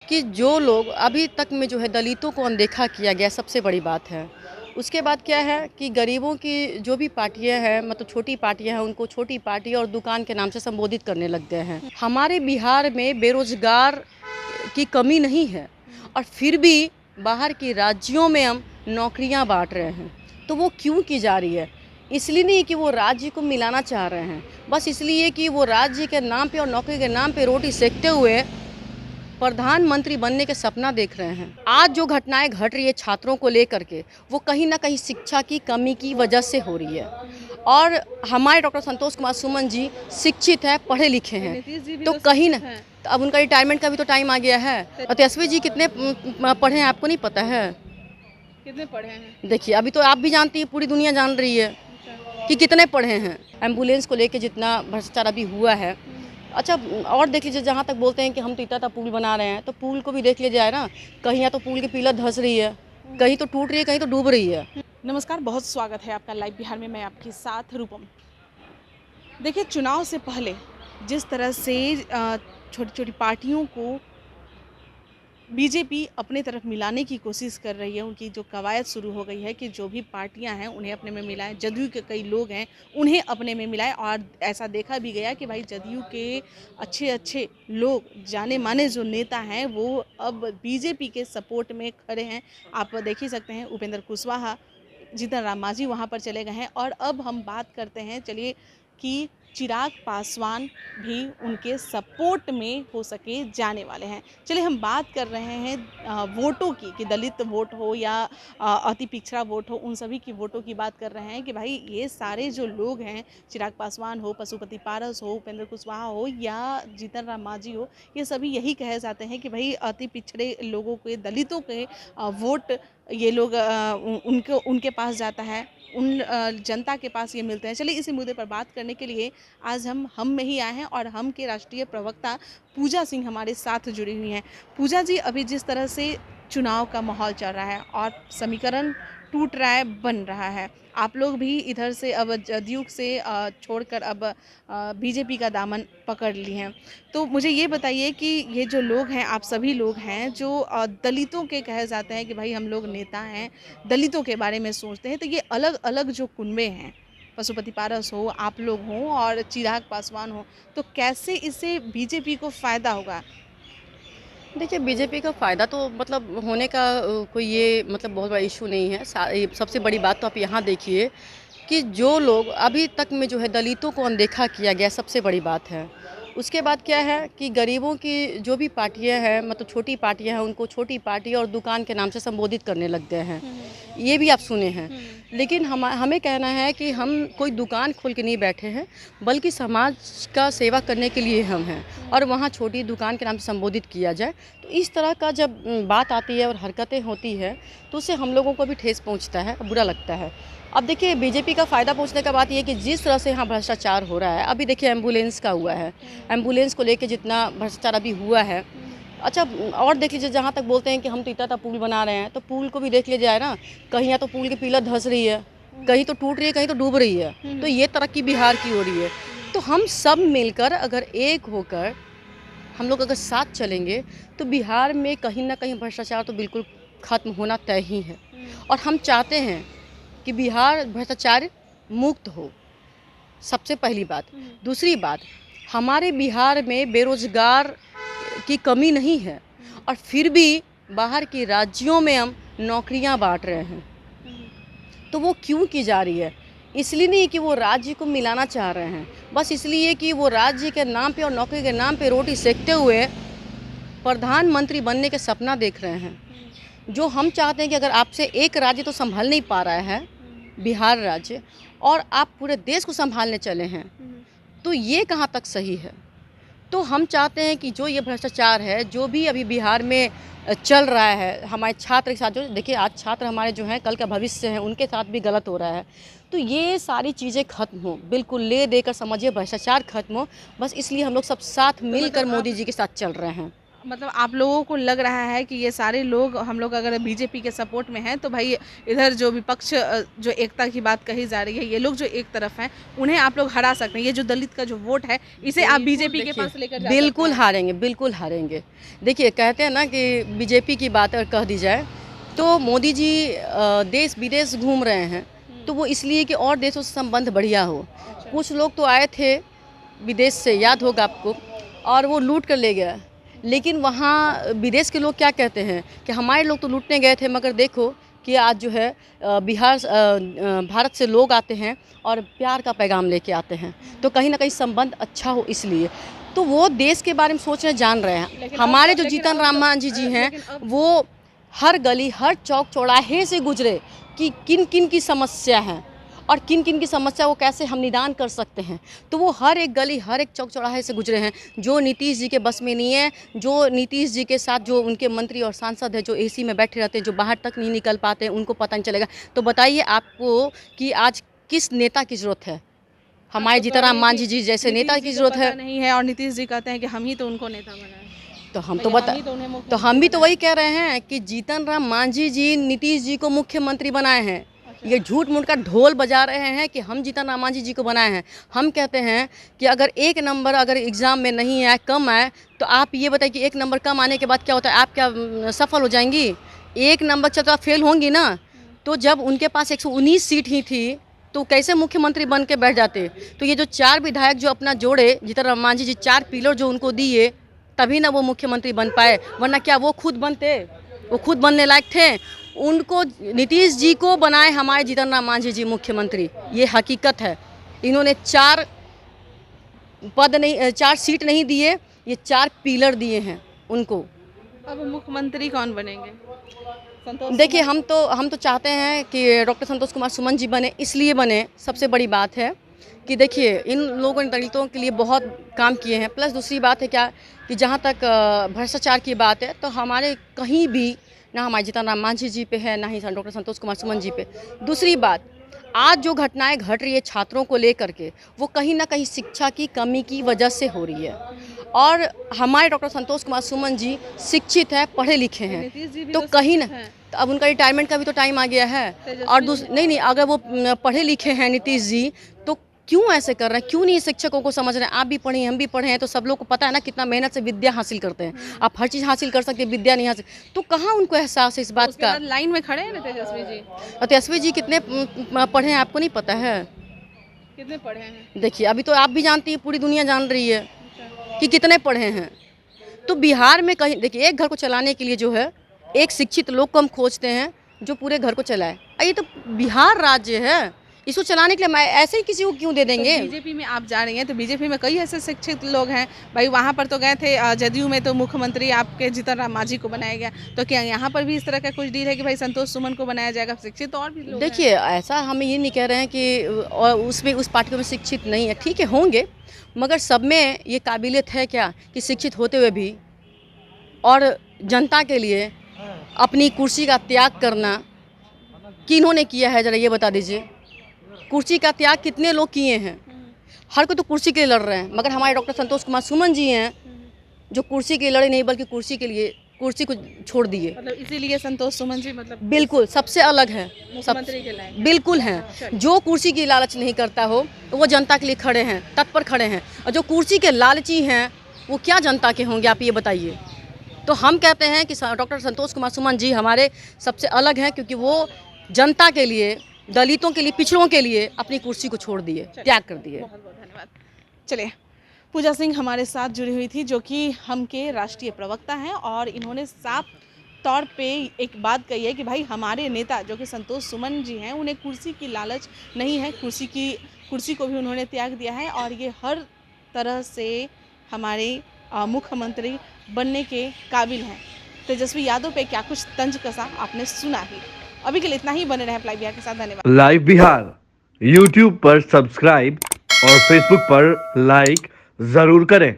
कि जो लोग अभी तक में जो है दलितों को अनदेखा किया गया, सबसे बड़ी बात है। उसके बाद क्या है कि गरीबों की जो भी पार्टियां हैं, मतलब छोटी पार्टियां हैं, उनको छोटी पार्टी और दुकान के नाम से संबोधित करने लग गए हैं। हमारे बिहार में बेरोजगार की कमी नहीं है और फिर भी बाहर के राज्यों में हम नौकरियां बांट रहे हैं। तो वो क्यों की जा रही है? इसलिए नहीं कि वो राज्य को मिलाना चाह रहे हैं, बस इसलिए कि वो राज्य के नाम पे और नौकरी के नाम पे रोटी सेकते हुए प्रधानमंत्री बनने के सपना देख रहे हैं। आज जो घटनाएं घट रही है छात्रों को लेकर के, वो कहीं ना कहीं शिक्षा की कमी की वजह से हो रही है। और हमारे डॉक्टर संतोष कुमार सुमन जी शिक्षित हैं, पढ़े लिखे हैं, तो कहीं ना तो अब उनका रिटायरमेंट का भी तो टाइम आ गया है। और तेजस्वी जी कितने पढ़े हैं आपको नहीं पता है? कितने पढ़े हैं? देखिए, अभी तो आप भी जानती है, पूरी दुनिया जान रही है कि कितने पढ़े हैं। एम्बुलेंस को लेके जितना भ्रष्टाचार अभी हुआ है, अच्छा और देख लीजिए, जहाँ तक बोलते हैं कि हम तो इतना पुल बना रहे हैं, तो पुल को भी देख लीजिए जाए ना, कहीं या तो पुल की पिलर धंस रही है, कहीं तो टूट रही है, कहीं तो डूब रही है। नमस्कार, बहुत स्वागत है आपका लाइव बिहार में। मैं आपके साथ रूपम। देखिए, चुनाव से पहले जिस तरह से छोटी छोटी पार्टियों को बीजेपी अपने तरफ मिलाने की कोशिश कर रही है, उनकी जो कवायद शुरू हो गई है कि जो भी पार्टियां हैं उन्हें अपने में मिलाएं, जदयू के कई लोग हैं उन्हें अपने में मिलाएं। और ऐसा देखा भी गया कि भाई जदयू के अच्छे अच्छे लोग, जाने माने जो नेता हैं, वो अब बीजेपी के सपोर्ट में खड़े हैं। आप देख ही सकते हैं, उपेंद्र कुशवाहा, जीतन राम मांझी वहाँ पर चले गए हैं। और अब हम बात करते हैं, चलिए, कि चिराग पासवान भी उनके सपोर्ट में हो सके जाने वाले हैं। चलिए, हम बात कर रहे हैं वोटों की, कि दलित वोट हो या अति पिछड़ा वोट हो, उन सभी की वोटों की बात कर रहे हैं कि भाई ये सारे जो लोग हैं, चिराग पासवान हो, पशुपति पारस हो, उपेंद्र कुशवाहा हो या जीतन राम मांझी हो, ये सभी यही कहे जाते हैं कि भाई अति पिछड़े लोगों के, दलितों के वोट ये लोग उनके पास जाता है, उन जनता के पास ये मिलते हैं। चलिए, इसी मुद्दे पर बात करने के लिए आज हम में ही आए हैं और हम के राष्ट्रीय प्रवक्ता पूजा सिंह हमारे साथ जुड़ी हुई हैं। पूजा जी, अभी जिस तरह से चुनाव का माहौल चल रहा है और समीकरण टूट रहा है, बन रहा है, आप लोग भी इधर से अब जदयू से छोड़कर अब बीजेपी का दामन पकड़ लिए हैं। तो मुझे ये बताइए कि ये जो लोग हैं, आप सभी लोग हैं जो दलितों के कहे जाते हैं कि भाई हम लोग नेता हैं, दलितों के बारे में सोचते हैं, तो ये अलग अलग जो कुनबे हैं, पशुपति पारस हो, आप लोग हों और चिराग पासवान हो, तो कैसे इससे बीजेपी को फ़ायदा होगा? देखिए, बीजेपी का फ़ायदा तो मतलब होने का कोई ये मतलब बहुत बड़ा इशू नहीं है। सबसे बड़ी बात तो आप यहाँ देखिए कि जो लोग अभी तक में जो है दलितों को अनदेखा किया गया, सबसे बड़ी बात है। उसके बाद क्या है कि गरीबों की जो भी पार्टियां हैं, मतलब छोटी पार्टियां हैं, उनको छोटी पार्टी और दुकान के नाम से संबोधित करने लग गए हैं। ये भी आप सुने हैं। लेकिन हमें कहना है कि हम कोई दुकान खोल के नहीं बैठे हैं, बल्कि समाज का सेवा करने के लिए हम हैं। और वहाँ छोटी दुकान के नाम से संबोधित किया जाए, तो इस तरह का जब बात आती है और हरकतें होती है, तो उससे हम लोगों को भी ठेस पहुँचता है, बुरा लगता है। अब देखिए, बीजेपी का फ़ायदा पहुंचने का बात यह है कि जिस तरह से यहाँ भ्रष्टाचार हो रहा है, अभी देखिए एम्बुलेंस का हुआ है, एम्बुलेंस को लेके जितना भ्रष्टाचार अभी हुआ है, अच्छा और देख लीजिए, जहाँ तक बोलते हैं कि हम तो इतना पुल बना रहे हैं, तो पुल को भी देख लीजिए जाए ना, कहीं या तो पुल की पिलर धंस रही है, कहीं तो टूट रही है, कहीं तो डूब रही है। तो ये तरक्की बिहार की हो रही है। तो हम सब मिलकर अगर एक होकर हम लोग अगर साथ चलेंगे, तो बिहार में कहीं ना कहीं भ्रष्टाचार तो बिल्कुल खत्म होना तय ही है। और हम चाहते हैं कि बिहार भ्रष्टाचार मुक्त हो, सबसे पहली बात। दूसरी बात, हमारे बिहार में बेरोजगार की कमी नहीं है और फिर भी बाहर के राज्यों में हम नौकरियां बांट रहे हैं। तो वो क्यों की जा रही है? इसलिए नहीं कि वो राज्य को मिलाना चाह रहे हैं, बस इसलिए कि वो राज्य के नाम पे और नौकरी के नाम पे रोटी सेकते हुए प्रधानमंत्री बनने के सपना देख रहे हैं। जो हम चाहते हैं कि अगर आपसे एक राज्य तो संभाल नहीं पा रहा है, बिहार राज्य, और आप पूरे देश को संभालने चले हैं, तो ये कहाँ तक सही है? तो हम चाहते हैं कि जो ये भ्रष्टाचार है, जो भी अभी बिहार में चल रहा है, हमारे छात्र के साथ, जो देखिए आज छात्र हमारे जो हैं कल का भविष्य हैं, उनके साथ भी गलत हो रहा है। तो ये सारी चीज़ें खत्म हो, बिल्कुल ले देकर समझिए, भ्रष्टाचार खत्म हो। बस इसलिए हम लोग सब साथ मिलकर मोदी जी के साथ चल रहे हैं। मतलब आप लोगों को लग रहा है कि ये सारे लोग, हम लोग अगर बीजेपी के सपोर्ट में हैं तो भाई इधर जो विपक्ष जो एकता की बात कही जा रही है, ये लोग जो एक तरफ हैं उन्हें आप लोग हरा सकते हैं। ये जो दलित का जो वोट है इसे आप बीजेपी के पास लेकर जा बिल्कुल सकते हैं। हारेंगे, बिल्कुल हारेंगे। देखिए कहते हैं ना कि बीजेपी की बात अगर कह दी जाए तो मोदी जी देश विदेश घूम रहे हैं, तो वो इसलिए कि और देशों से संबंध बढ़िया हो। अच्छा। कुछ लोग तो आए थे विदेश से, याद होगा आपको, और वो लूट कर ले गया। लेकिन वहाँ विदेश के लोग क्या कहते हैं कि हमारे लोग तो लूटने गए थे, मगर देखो कि आज जो है भारत से लोग आते हैं और प्यार का पैगाम लेके आते हैं, तो कहीं ना कहीं संबंध अच्छा हो इसलिए। तो वो देश के बारे में सोचना जान रहे हैं। लेकिन हमारे अब- जो लेकिन जीतन अब- राम मांझी जी हैं, लेकिन अब- वो हर गली हर चौक चौराहे से गुजरे कि किन किन की समस्या है और किन किन की समस्या को कैसे हम निदान कर सकते हैं। तो वो हर एक गली हर एक चौक चौराहे से गुजरे हैं, जो नीतीश जी के बस में नहीं है, जो नीतीश जी के साथ जो उनके मंत्री और सांसद हैं, जो एसी में बैठे रहते हैं, जो बाहर तक नहीं निकल पाते हैं, उनको पता नहीं चलेगा। तो बताइए आपको कि आज किस नेता की ज़रूरत है? हमारे आप तो कह जीतन रहे राम हैं मांझी कि जी जैसे नीतीश नेता जी की को ज़रूरत पता है। नहीं है और नीतीश जी कहते हैं कि हम ही तो उनको नेता बनाए। तो हम तो भैया, बता हम ही तो उन्हें तो मुख्यमंत्री हम भी तो बनाए। वही कह रहे हैं कि जीतन राम मांझी जी नीतीश जी को मुख्यमंत्री बनाए हैं। अच्छा। ये झूठ मूठ का ढोल बजा रहे हैं कि हम जीतन राम मांझी जी को बनाए हैं। हम कहते हैं कि अगर एक नंबर अगर एग्ज़ाम में नहीं आए, कम आए, तो आप ये बताइए कि एक नंबर कम आने के बाद क्या होता है? आप क्या सफल हो जाएंगी? एक नंबर से तो आप फेल होंगी ना। तो जब उनके पास 119 सीट ही थी तो कैसे मुख्यमंत्री बन के बैठ जाते? तो ये जो 4 विधायक जो अपना जोड़े जीतन राम मांझी जी, 4 पिलर जो उनको दिए, तभी ना वो मुख्यमंत्री बन पाए, वरना क्या वो खुद बनते? वो खुद बनने लायक थे? उनको नीतीश जी को बनाए हमारे जीतन राम मांझी जी मुख्यमंत्री, ये हकीकत है। इन्होंने 4 पद नहीं 4 सीट नहीं दिए, ये 4 पिलर दिए हैं उनको। अब मुख्यमंत्री कौन बनेंगे? संतोष देखिए सुमन? हम तो चाहते हैं कि डॉक्टर संतोष कुमार सुमन जी बने, इसलिए बने, सबसे बड़ी बात है कि देखिए इन लोगों ने दलितों के लिए बहुत काम किए हैं। प्लस दूसरी बात है क्या कि जहाँ तक भ्रष्टाचार की बात है, तो हमारे कहीं भी ना हमारे जीतन राम मांझी जी पे है, ना ही डॉक्टर संतोष कुमार सुमन जी पे। दूसरी बात, आज जो घटनाएं घट रही है छात्रों को लेकर के, वो कहीं ना कहीं शिक्षा की कमी की वजह से हो रही है। और हमारे डॉक्टर संतोष कुमार सुमन जी शिक्षित हैं, पढ़े लिखे हैं, नीतीश जी भी तो तो कहीं ना, शिक्षित हैं। तो अब उनका रिटायरमेंट का भी तो टाइम आ गया है। और नहीं, अगर वो पढ़े लिखे हैं नीतीश जी, तो क्यों ऐसे कर रहे हैं? क्यों नहीं शिक्षकों को समझ रहे हैं? आप भी पढ़े हैं, हम भी पढ़े हैं, तो सब लोग को पता है ना कितना मेहनत से विद्या हासिल करते हैं। आप हर चीज़ हासिल कर सकते हैं, विद्या नहीं हासिल, तो कहाँ उनको एहसास है इस बात उसके का? बाद लाइन में खड़े हैं ना तेजस्वी जी। और तेजस्वी जी कितने पढ़े हैं आपको नहीं पता है? कितने पढ़े हैं? देखिए अभी तो आप भी जानती हैं, पूरी दुनिया जान रही है अच्छा। कि कितने पढ़े हैं। तो बिहार में कहीं देखिए, एक घर को चलाने के लिए जो है एक शिक्षित लोग को हम खोजते हैं जो पूरे घर को चलाए। ये तो बिहार राज्य है, इसको चलाने के लिए मैं ऐसे ही किसी को क्यों दे देंगे? तो बीजेपी में आप जा रही हैं, तो बीजेपी में कई ऐसे शिक्षित लोग हैं भाई। वहाँ पर तो गए थे, जदयू में तो मुख्यमंत्री आपके जीतन राम मांझी को बनाया गया, तो क्या यहाँ पर भी इस तरह का कुछ डील है कि भाई संतोष सुमन को बनाया जाएगा? शिक्षित और भी लोग हैं। देखिए ऐसा हम ये नहीं कह रहे हैं कि और उसमें उस पार्टी में शिक्षित नहीं है, ठीक है होंगे, मगर सब में ये काबिलियत है क्या कि शिक्षित होते हुए भी और जनता के लिए अपनी कुर्सी का त्याग करना किन्होंने किया है? ज़रा ये बता दीजिए। कुर्सी का त्याग कितने लोग किए हैं? हर कोई तो कुर्सी के लिए लड़ रहे हैं, मगर हमारे डॉक्टर संतोष कुमार सुमन जी हैं जो कुर्सी के लिए लड़े नहीं, बल्कि कुर्सी को छोड़ दिए। मतलब इसीलिए संतोष सुमन जी मतलब बिल्कुल सबसे अलग है, मुख्यमंत्री के लायक। बिल्कुल हैं। जो कुर्सी की लालच नहीं करता हो तो वो जनता के लिए खड़े हैं, तत्पर खड़े हैं, और जो कुर्सी के लालची हैं वो क्या जनता के होंगे, आप ये बताइए। तो हम कहते हैं कि डॉक्टर संतोष कुमार सुमन जी हमारे सबसे अलग हैं, क्योंकि वो जनता के लिए, दलितों के लिए, पिछड़ों के लिए अपनी कुर्सी को छोड़ दिए, त्याग कर दिए। बहुत बहुत धन्यवाद। चलिए, पूजा सिंह हमारे साथ जुड़ी हुई थी, जो कि हम के राष्ट्रीय प्रवक्ता हैं, और इन्होंने साफ तौर पे एक बात कही है कि भाई हमारे नेता जो कि संतोष सुमन जी हैं, उन्हें कुर्सी की लालच नहीं है, कुर्सी को भी उन्होंने त्याग दिया है, और ये हर तरह से हमारे मुख्यमंत्री बनने के काबिल हैं। तेजस्वी यादव पे क्या कुछ तंज कसा आपने सुना ही। अभी के लिए इतना ही, बने रहे लाइव बिहार के साथ। धन्यवाद। लाइव बिहार यूट्यूब पर सब्सक्राइब और फेसबुक पर लाइक जरूर करें।